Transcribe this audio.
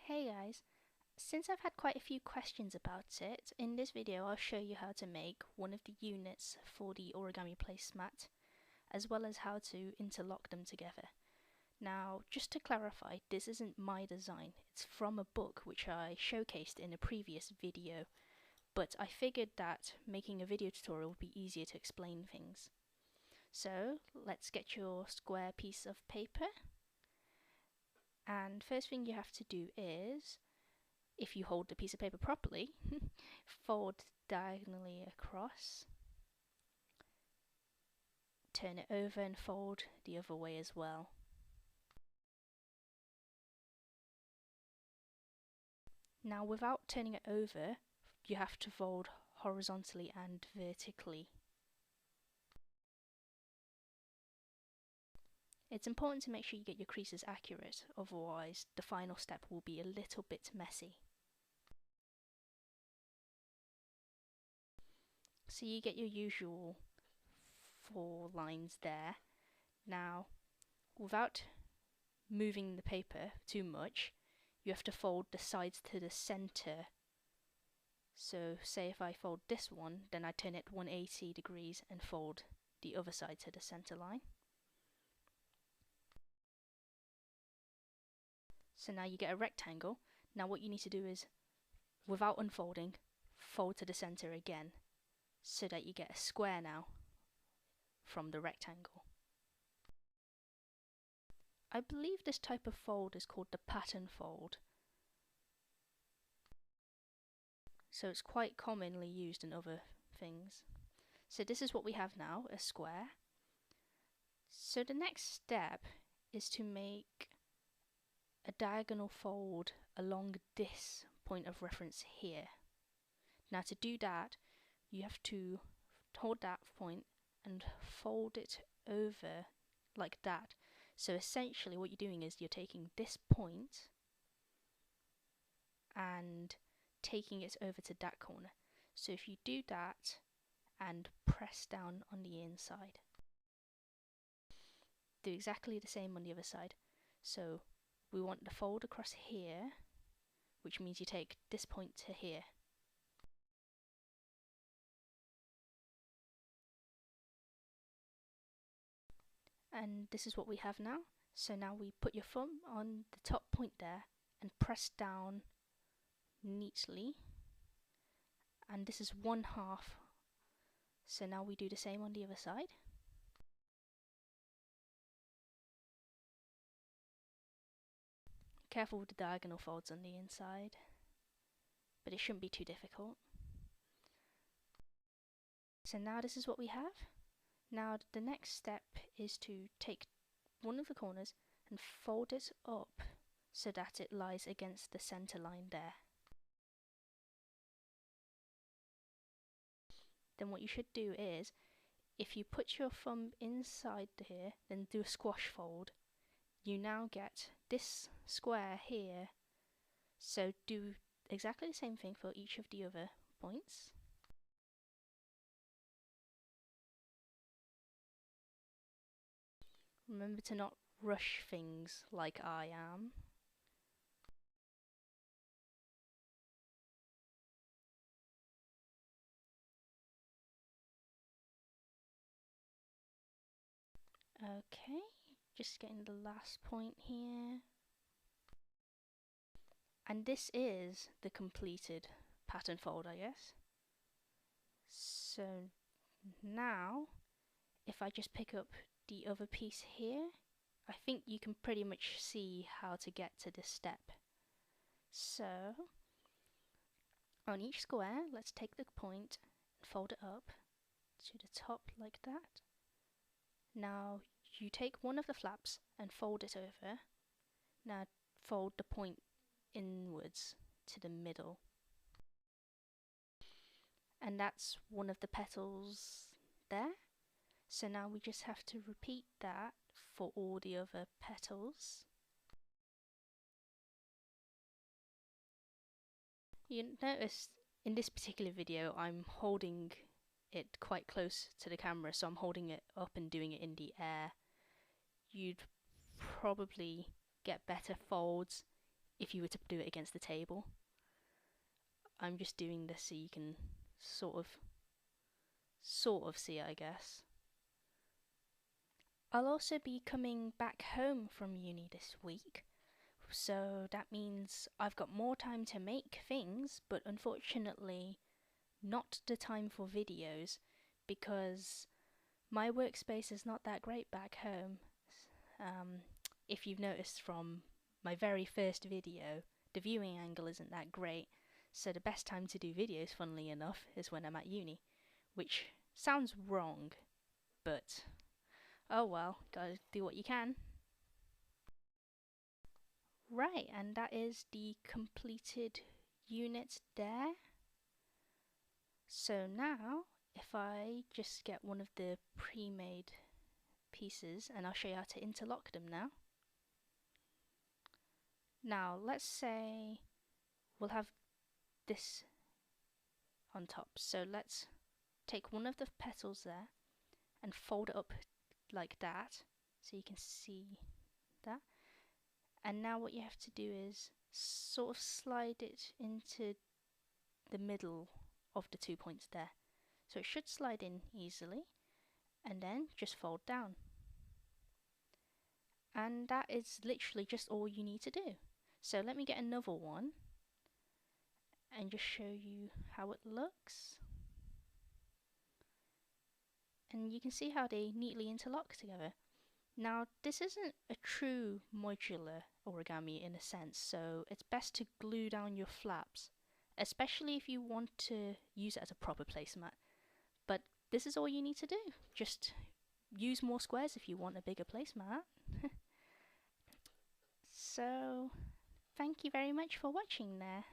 Hey guys, since I've had quite a few questions about it, in this video I'll show you how to make one of the units for the origami placemat, as well as how to interlock them together. Now, just to clarify, this isn't my design, it's from a book which I showcased in a previous video, but I figured that making a video tutorial would be easier to explain things. So, let's get your square piece of paper. And first thing you have to do is, if you hold the piece of paper properly, fold diagonally across, turn it over and fold the other way as well. Now without turning it over, you have to fold horizontally and vertically. It's important to make sure you get your creases accurate, otherwise the final step will be a little bit messy. So you get your usual 4 lines there. Now, without moving the paper too much, you have to fold the sides to the center. So say if I fold this one, then I turn it 180 degrees and fold the other side to the center line. So now you get a rectangle. Now what you need to do is, without unfolding, fold to the center again, so that you get a square now from the rectangle. I believe this type of fold is called the pattern fold. So it's quite commonly used in other things. So this is what we have now, a square. So the next step is to make a diagonal fold along this point of reference here. Now to do that, you have to hold that point and fold it over like that. So essentially what you're doing is you're taking this point and taking it over to that corner. So if you do that and press down on the inside, do exactly the same on the other side. So we want the fold across here, which means you take this point to here. And this is what we have now. So now we put your thumb on the top point there and press down neatly. And this is 1/2. So now we do the same on the other side. Careful with the diagonal folds on the inside, but it shouldn't be too difficult. So now this is what we have. Now the next step is to take one of the corners and fold it up so that it lies against the center line there. Then what you should do is, if you put your thumb inside here, then do a squash fold, you now get this square here. So do exactly the same thing for each of the other points. Remember to not rush things like I am. Okay, just getting the last point here. And this is the completed pattern fold, I guess. So now, if I just pick up the other piece here, I think you can pretty much see how to get to this step. So, on each square, let's take the point and fold it up to the top like that. Now, you take one of the flaps and fold it over. Now, fold the point inwards to the middle. And that's one of the petals there. So now we just have to repeat that for all the other petals. You notice in this particular video I'm holding it quite close to the camera, so I'm holding it up and doing it in the air. You'd probably get better folds if you were to do it against the table. I'm just doing this so you can sort of see it, I guess. I'll also be coming back home from uni this week, so that means I've got more time to make things, but unfortunately not the time for videos, because my workspace is not that great back home. If you've noticed from my very first video, the viewing angle isn't that great, so the best time to do videos, funnily enough, is when I'm at uni, which sounds wrong, but oh well, gotta do what you can. Right, and that is the completed unit there. So now, if I just get one of the pre-made pieces, and I'll show you how to interlock them now. Now, let's say we'll have this on top. So let's take one of the petals there and fold it up like that, so you can see that. And now what you have to do is sort of slide it into the middle of the 2 points there. So it should slide in easily, and then just fold down. And that is literally just all you need to do. So let me get another one and just show you how it looks. And you can see how they neatly interlock together. Now, this isn't a true modular origami in a sense, so it's best to glue down your flaps, especially if you want to use it as a proper placemat. But this is all you need to do. Just use more squares if you want a bigger placemat. So, thank you very much for watching there.